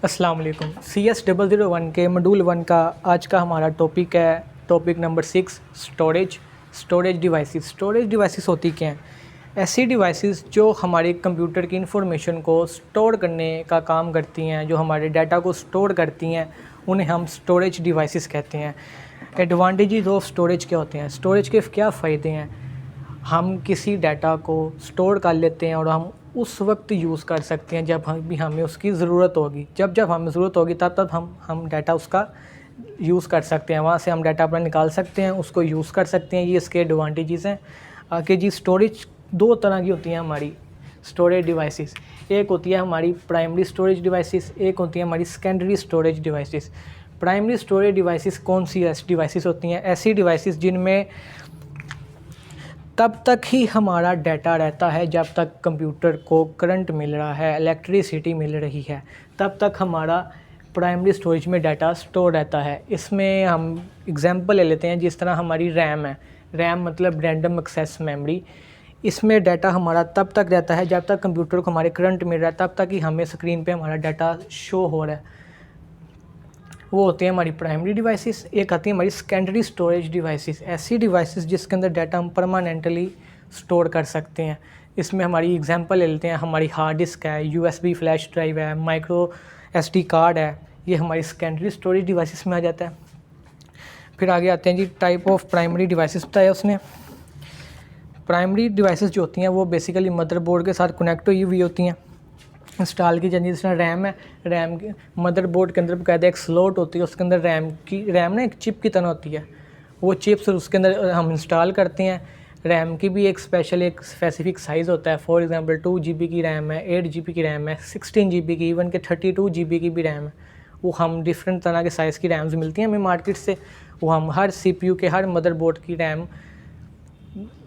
अस्सलाम वालेकुम। CS001 के मॉड्यूल 1 का आज का हमारा टॉपिक है topic number 6 storage devices. Storage devices होती क्या हैं? ऐसी डिवाइसेस जो हमारे कंप्यूटर की इंफॉर्मेशन को स्टोर करने का काम करती हैं, जो हमारे डाटा को स्टोर करती हैं, उन्हें हम स्टोरेज डिवाइसेस कहते हैं। एडवांटेजेस ऑफ स्टोरेज क्या होते हैं? स्टोरेज के क्या फ़ायदे हैं? हम किसी डाटा को स्टोर कर लेते हैं और हम उस वक्त यूज़ कर सकते हैं जब भी हमें उसकी ज़रूरत होगी। जब हमें ज़रूरत होगी तब हम डाटा उसका यूज़ कर सकते हैं, वहाँ से हम डाटा अपना निकाल सकते हैं, उसको यूज़ कर सकते हैं। ये इसके एडवांटेजेस हैं। आगे जी, स्टोरेज दो तरह की होती हैं हमारी स्टोरेज डिवाइसेस। एक होती है हमारी प्राइमरी स्टोरेज डिवाइसेस, एक होती है हमारी secondary storage devices. Primary storage devices कौन सी ऐसी डिवाइसेस होती हैं? ऐसी डिवाइसेस जिनमें तब तक ही हमारा डाटा रहता है जब तक कंप्यूटर को करंट मिल रहा है, इलेक्ट्रिसिटी मिल रही है, तब तक हमारा प्राइमरी स्टोरेज में डाटा स्टोर रहता है। इसमें हम एग्जांपल ले लेते हैं, जिस तरह हमारी रैम है। रैम मतलब रैंडम एक्सेस मेमोरी। इसमें डाटा हमारा तब तक रहता है जब तक कंप्यूटर को हमारे करंट मिल रहा है, तब तक ही हमें स्क्रीन पे हमारा डाटा शो हो रहा है। वो होती हैं हमारी प्राइमरी डिवाइसेस। एक आती है हमारी सेकेंडरी स्टोरेज डिवाइसेस। ऐसी डिवाइसेस जिसके अंदर डाटा हम परमानेंटली स्टोर कर सकते हैं। इसमें हमारी एग्जांपल ले लेते हैं, हमारी हार्ड डिस्क है, USB फ्लैश ड्राइव है, माइक्रो SD कार्ड है। ये हमारी सेकेंडरी स्टोरेज डिवाइसेस में आ जाता है। फिर आगे आते हैं जी, टाइप ऑफ प्राइमरी डिवाइसेस बताया उसने। प्राइमरी डिवाइसेस जो होती हैं वो बेसिकली मदरबोर्ड के साथ कनेक्ट हुई होती हैं, इंस्टॉल की जाती है। जिस तरह रैम है, रैम के मदरबोर्ड के अंदर बाकायदा एक स्लॉट होती है, उसके अंदर रैम ना एक चिप की तरह होती है। वो चिप्स उसके अंदर हम इंस्टॉल करते हैं। रैम की भी एक स्पेसिफिक साइज़ होता है। फॉर एग्जांपल 2 GB की रैम है, 8 GB की रैम है, 16 GB की, इवन के 32 GB की भी रैम है। वो हम डिफरेंट तरह के साइज़ की रैम्स मिलती हैं हमें मार्केट से। वो हम हर CPU के हर मदरबोर्ड की रैम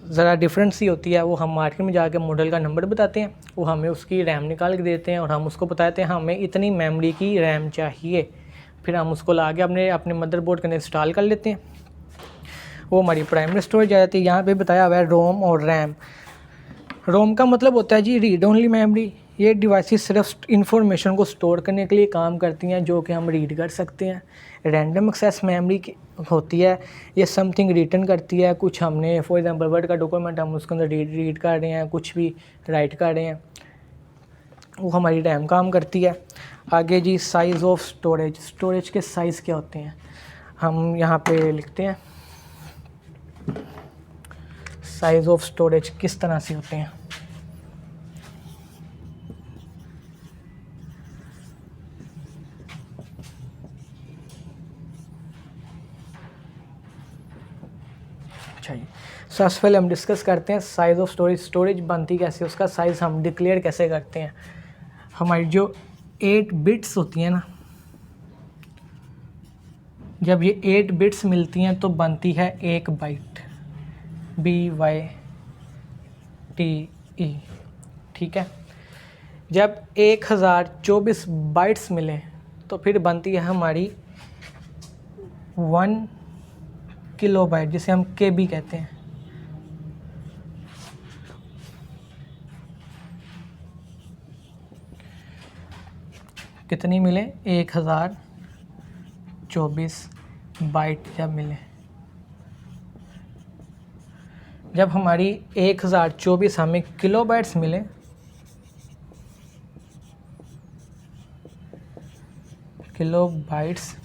ज़रा डिफरेंट सी होती है। वो हम मार्केट में जाकर मॉडल का नंबर बताते हैं, वो हमें उसकी रैम निकाल के देते हैं और हम उसको बताते हैं हमें इतनी मेमोरी की रैम चाहिए। फिर हम उसको ला के अपने मदरबोर्ड के अंदर इंस्टॉल कर लेते हैं। वो हमारी प्राइमरी स्टोरेज आ जाती है। यहाँ पे बताया हुआ है रोम और रैम। रोम का मतलब होता है जी रीड ओनली मेमोरी। ये डिवाइसेस सिर्फ इंफॉर्मेशन को स्टोर करने के लिए काम करती हैं जो कि हम रीड कर सकते हैं। रैंडम एक्सेस मेमोरी होती है, ये समथिंग रिटर्न करती है। कुछ हमने फॉर एग्जांपल वर्ड का डॉक्यूमेंट हम उसके अंदर रीड कर रहे हैं, कुछ भी राइट कर रहे हैं, वो हमारी रैम काम करती है। आगे जी, साइज़ ऑफ स्टोरेज। स्टोरेज के साइज़ क्या होते हैं हम यहाँ पे लिखते हैं। साइज़ ऑफ स्टोरेज किस तरह से होते हैं? चाहिए। सबसे पहले हम डिस्कस करते हैं साइज़ ऑफ स्टोरेज। स्टोरेज बनती कैसे, उसका साइज़ हम डिक्लेयर कैसे करते हैं। हमारी जो 8 बिट्स होती हैं ना, जब ये 8 बिट्स मिलती हैं तो बनती है 1 बाइट, BYTE। ठीक है। जब 1024 बाइट्स मिलें तो फिर बनती है हमारी 1 किलोबाइट, जिसे हम KB कहते हैं। कितनी मिले? 1024 बाइट जब मिले। जब हमारी 1024 हमें किलोबाइट्स मिले, किलोबाइट्स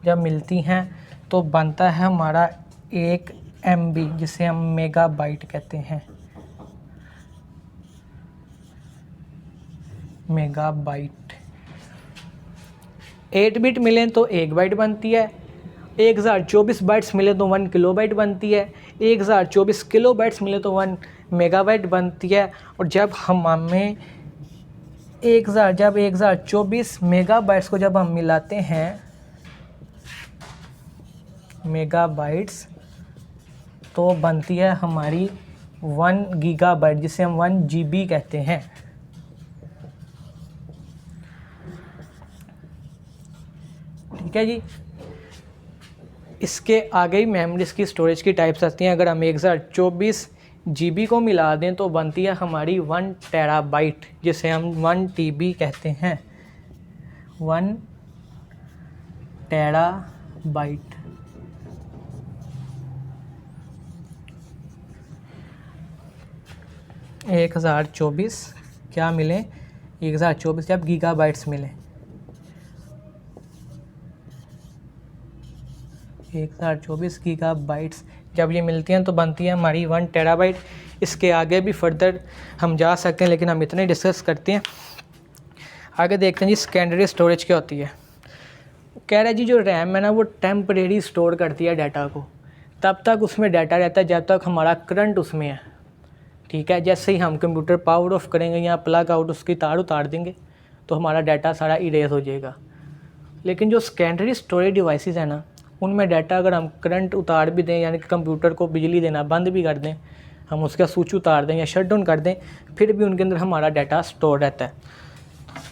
जब मिलती हैं तो बनता है हमारा 1 MB, जिसे हम मेगाबाइट कहते हैं। मेगाबाइट। 8 बिट मिले तो 1 बाइट बनती है। 1024 बाइट्स मिले तो 1 किलोबाइट बनती है। 1024 किलोबाइट्स मिले तो 1 मेगाबाइट बनती है। और जब हमें 1024 मेगाबाइट्स को जब हम मिलाते हैं मेगाबाइट्स, तो बनती है हमारी 1 गीगाबाइट, जिसे हम 1 GB कहते हैं। ठीक है जी। इसके आगे ही मेमोरीज की स्टोरेज की टाइप्स आती हैं। अगर हम 1024 जीबी को मिला दें तो बनती है हमारी 1 टेराबाइट, जिसे हम 1 टीबी कहते हैं। 1 टेराबाइट। एक 1024 क्या मिले, 1024 जब गीगाबाइट्स मिले, 1024 गीगाबाइट्स जब ये मिलती हैं तो बनती है हमारी 1 टेराबाइट। इसके आगे भी फर्दर हम जा सकते हैं, लेकिन हम इतने डिस्कस करते हैं। आगे देखते हैं जी सेकेंडरी स्टोरेज क्या होती है। कह रहा है जी जो रैम है ना वो टेम्परेरी स्टोर करती है डाटा को, तब तक उसमें डाटा रहता है जब तक हमारा करंट उसमें है। ठीक है, जैसे ही हम कंप्यूटर पावर ऑफ करेंगे या प्लग आउट उसकी तार उतार देंगे तो हमारा डाटा सारा इरेज हो जाएगा। लेकिन जो सेकेंडरी स्टोरेज डिवाइसेस है ना, उनमें डाटा अगर हम करंट उतार भी दें, यानी कि कंप्यूटर को बिजली देना बंद भी कर दें, हम उसका स्विच उतार दें या शट डाउन कर दें, फिर भी उनके अंदर हमारा डाटा स्टोर रहता है।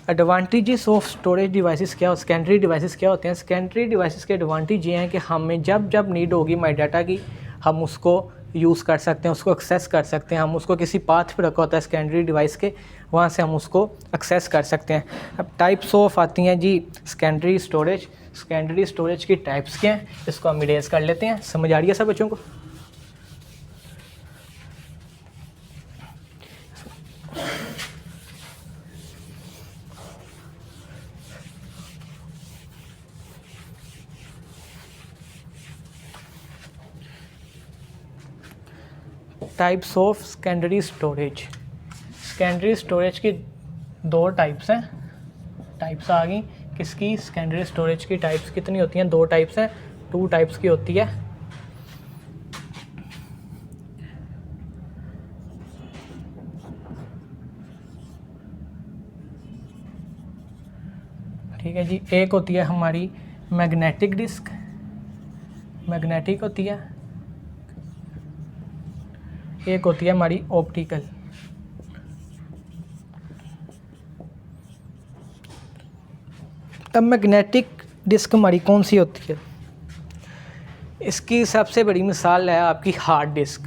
एडवांटेजेस ऑफ स्टोरेज डिवाइसेस क्या, सेकेंडरी डिवाइसेस क्या होते हैं। सेकेंडरी डिवाइसेस के एडवांटेज ये हैं कि हमें जब जब नीड होगी हमारे डाटा की, हम उसको यूज़ कर सकते हैं, उसको एक्सेस कर सकते हैं। हम उसको किसी पाथ पे रखा होता है सेकेंडरी डिवाइस के, वहाँ से हम उसको एक्सेस कर सकते हैं। अब टाइप्स ऑफ आती हैं जी सेकेंडरी स्टोरेज। सेकेंडरी स्टोरेज की टाइप्स क्या हैं, इसको हम इरेज कर लेते हैं। समझ आ रही है सब बच्चों को? Types of secondary storage. Secondary storage की 2 टाइप्स हैं। टाइप्स आ गई किसकी, सेकेंडरी स्टोरेज की टाइप्स कितनी होती हैं? 2 टाइप्स हैं, 2 टाइप्स की होती है। ठीक है जी, एक होती है हमारी मैग्नेटिक डिस्क, मैग्नेटिक होती है। एक होती है हमारी ऑप्टिकल। अब मैग्नेटिक डिस्क हमारी कौन सी होती है? इसकी सबसे बड़ी मिसाल है आपकी हार्ड डिस्क,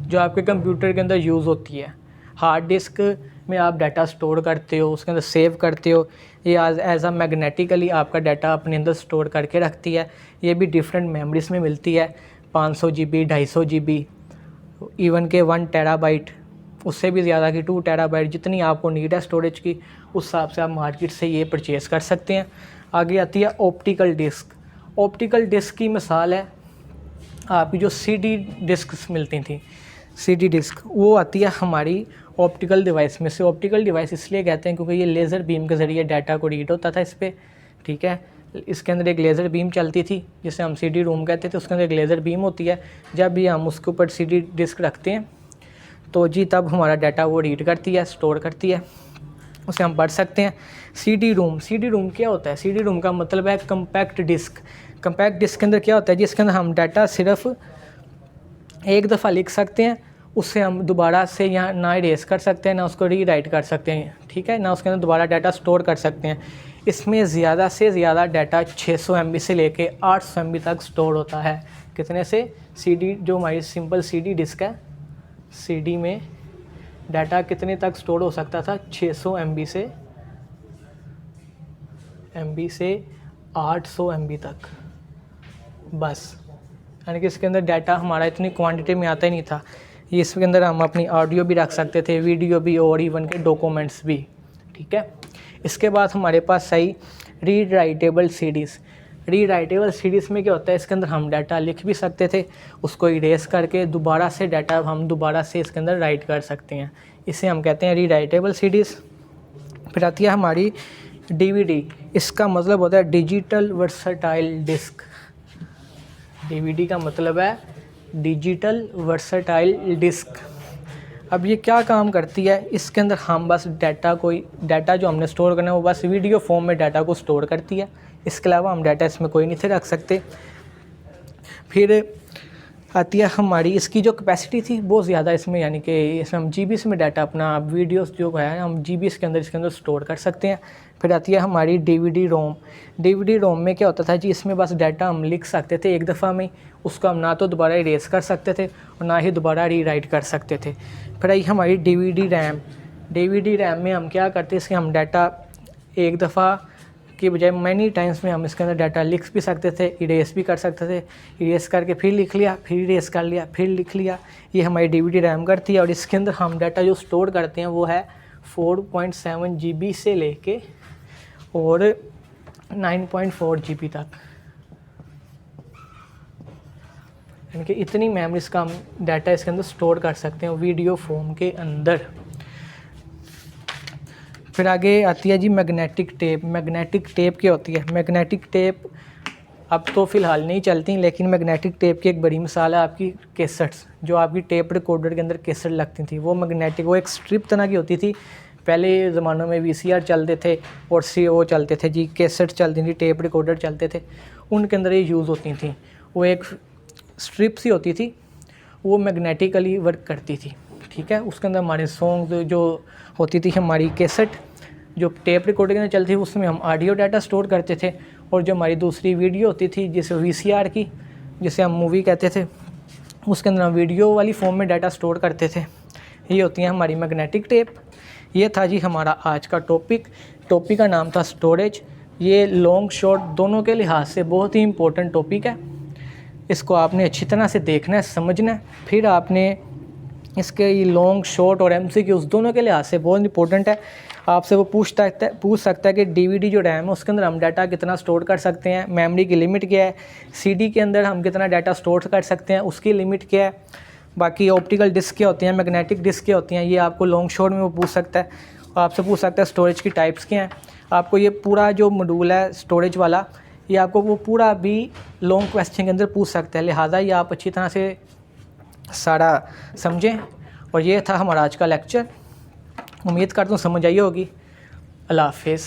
जो आपके कंप्यूटर के अंदर यूज़ होती है। हार्ड डिस्क में आप डाटा स्टोर करते हो, उसके अंदर सेव करते हो। ये एज अ मैग्नेटिकली आपका डाटा अपने अंदर स्टोर करके रखती है। ये भी डिफरेंट मेमोरीज में मिलती है, 500 GB, 250 GB, इवन के 1 टेराबाइट, उससे भी ज़्यादा की 2 टेराबाइट। जितनी आपको नीड है स्टोरेज की, उस हिसाब से आप मार्केट से ये परचेज़ कर सकते हैं। आगे आती है ऑप्टिकल डिस्क। ऑप्टिकल डिस्क की मिसाल है आपकी जो CD डिस्क मिलती थी, CD डिस्क, वो आती है हमारी ऑप्टिकल डिवाइस में से। ऑप्टिकल डिवाइस इसलिए कहते हैं क्योंकि ये लेज़र बीम के ज़रिए डाटा को रीड होता था इस पर। ठीक है, इसके अंदर एक लेज़र बीम चलती थी जिसे हम CD रूम कहते थे। उसके अंदर एक लेज़र बीम होती है, जब भी हम उसके ऊपर CD डिस्क रखते हैं तो जी तब हमारा डाटा वो रीड करती है, स्टोर करती है, उसे हम पढ़ सकते हैं। CD रूम, CD रूम क्या होता है? CD रूम का मतलब है कम्पैक्ट डिस्क। कम्पैक्ट डिस्क के अंदर क्या होता है, जिसके अंदर हम डाटा सिर्फ एक दफ़ा लिख सकते हैं, उससे हम दोबारा से यहाँ ना इरेज कर सकते हैं, ना उसको रीराइट कर सकते हैं। ठीक है, ना उसके अंदर दोबारा डाटा स्टोर कर सकते हैं। इसमें ज़्यादा से ज़्यादा डाटा 600 MB से लेके 800 MB तक स्टोर होता है। कितने से? CD जो हमारी सिंपल CD डिस्क है, CD में डाटा कितने तक स्टोर हो सकता था? 600 MB से 800 MB तक बस। यानी कि इसके अंदर डाटा हमारा इतनी क्वांटिटी में आता ही नहीं था। ये इसके अंदर हम अपनी ऑडियो भी रख सकते थे, वीडियो भी, और इवन के डॉक्यूमेंट्स भी। ठीक है, इसके बाद हमारे पास सही read writable CDs। Read writable CDs में क्या होता है, इसके अंदर हम डाटा लिख भी सकते थे, उसको इरेज करके दोबारा से डाटा हम दोबारा से इसके अंदर राइट कर सकते हैं। इसे हम कहते हैं रीड राइटेबल CDs। फिर आती है हमारी DVD। इसका मतलब होता है डिजिटल वर्सटाइल डिस्क। DVD का मतलब है डिजिटल वर्सटाइल डिस्क। अब ये क्या काम करती है, इसके अंदर हम बस डाटा जो हमने स्टोर करना है वो बस वीडियो फॉर्म में डाटा को स्टोर करती है। इसके अलावा हम डाटा इसमें कोई नहीं से रख सकते। फिर आती है हमारी इसकी जो कैपेसिटी थी बहुत ज़्यादा इसमें, यानी कि इसमें हम जीबीएस में डाटा अपना वीडियोस जो है हम जीबीएस के अंदर इसके अंदर स्टोर कर सकते हैं। फिर आती है हमारी डीवीडी रोम। डीवीडी रोम में क्या होता था जी, इसमें बस डाटा हम लिख सकते थे एक दफ़ा में, उसको हम ना तो दोबारा इरेज कर सकते थे और ना ही दोबारा रीराइट कर सकते थे। फिर आई हमारी डीवीडी रैम। डीवीडी रैम में हम क्या करते इसके हम डाटा एक दफ़ा की बजाय मैनी टाइम्स में हम इसके अंदर डाटा लिख भी सकते थे, इरेज भी कर सकते थे। इरेज करके फिर लिख लिया, फिर इरेज कर लिया, फिर लिख लिया। ये हमारी डीवीडी रैम करती है। और इसके अंदर हम डाटा जो स्टोर करते हैं वो है 4.7 GB से लेके और 9.4 GB तक, यानी कि इतनी मेमोरीज का हम डाटा इसके अंदर स्टोर कर सकते हैं वीडियो फॉर्म के अंदर। फिर आगे आती है जी मैग्नेटिक टेप। मैग्नेटिक टेप क्या होती है? मैग्नेटिक टेप अब तो फ़िलहाल नहीं चलती, लेकिन मैग्नेटिक टेप की एक बड़ी मिसाल है आपकी कैसेट्स, जो आपकी टेप रिकॉर्डर के अंदर कैसेट लगती थी वो मैग्नेटिक, वो एक स्ट्रिप तरह की होती थी। पहले ज़मानों में VCR चलते थे और वो चलते थे जी, कैसेट चलती थी, टेप रिकॉर्डर चलते थे, उनके अंदर ये यूज़ होती थी। वो एक स्ट्रिप सी होती थी, वो मैग्नेटिकली वर्क करती थी, ठीक है। उसके अंदर हमारे सॉन्ग जो होती थी हमारी कैसेट जो टेप रिकॉर्डर के अंदर चलती थी, उसमें हम ऑडियो डाटा स्टोर करते थे। और जो हमारी दूसरी वीडियो होती थी जिसे VCR की, जिसे हम मूवी कहते थे, उसके अंदर हम वीडियो वाली फॉर्म में डाटा स्टोर करते थे। ये होती है हमारी मैग्नेटिक टेप। ये था जी हमारा आज का टॉपिक का नाम था स्टोरेज। ये लॉन्ग शॉर्ट दोनों के लिहाज से बहुत ही इम्पोर्टेंट टॉपिक है। इसको आपने अच्छी तरह से देखना है, समझना है। फिर आपने इसके ये लॉन्ग शॉर्ट और MCQs दोनों के लिहाज से बहुत इंपॉर्टेंट है। आपसे वो पूछ सकता है कि डीवीडी जो रैम है उसके अंदर हम डाटा कितना स्टोर कर सकते हैं, मेमोरी की लिमिट क्या है, CD के अंदर हम कितना डाटा स्टोर कर सकते हैं उसकी लिमिट क्या है, बाकी ऑप्टिकल डिस्क क्या होती हैं, मैग्नेटिक डिस्क क्या होती हैं, ये आपको लॉन्ग शॉर्ट में वो पूछ सकता है। आपसे पूछ सकता है स्टोरेज की टाइप्स क्या हैं। आपको ये पूरा जो मॉड्यूल है स्टोरेज वाला, ये आपको वो पूरा भी लॉन्ग क्वेश्चन के अंदर पूछ सकता है, लिहाजा ये आप अच्छी तरह से सारा समझें। और ये था हमारा आज का लेक्चर, उम्मीद करता हूँ समझ आई होगी। अल्लाह हाफ़िज़।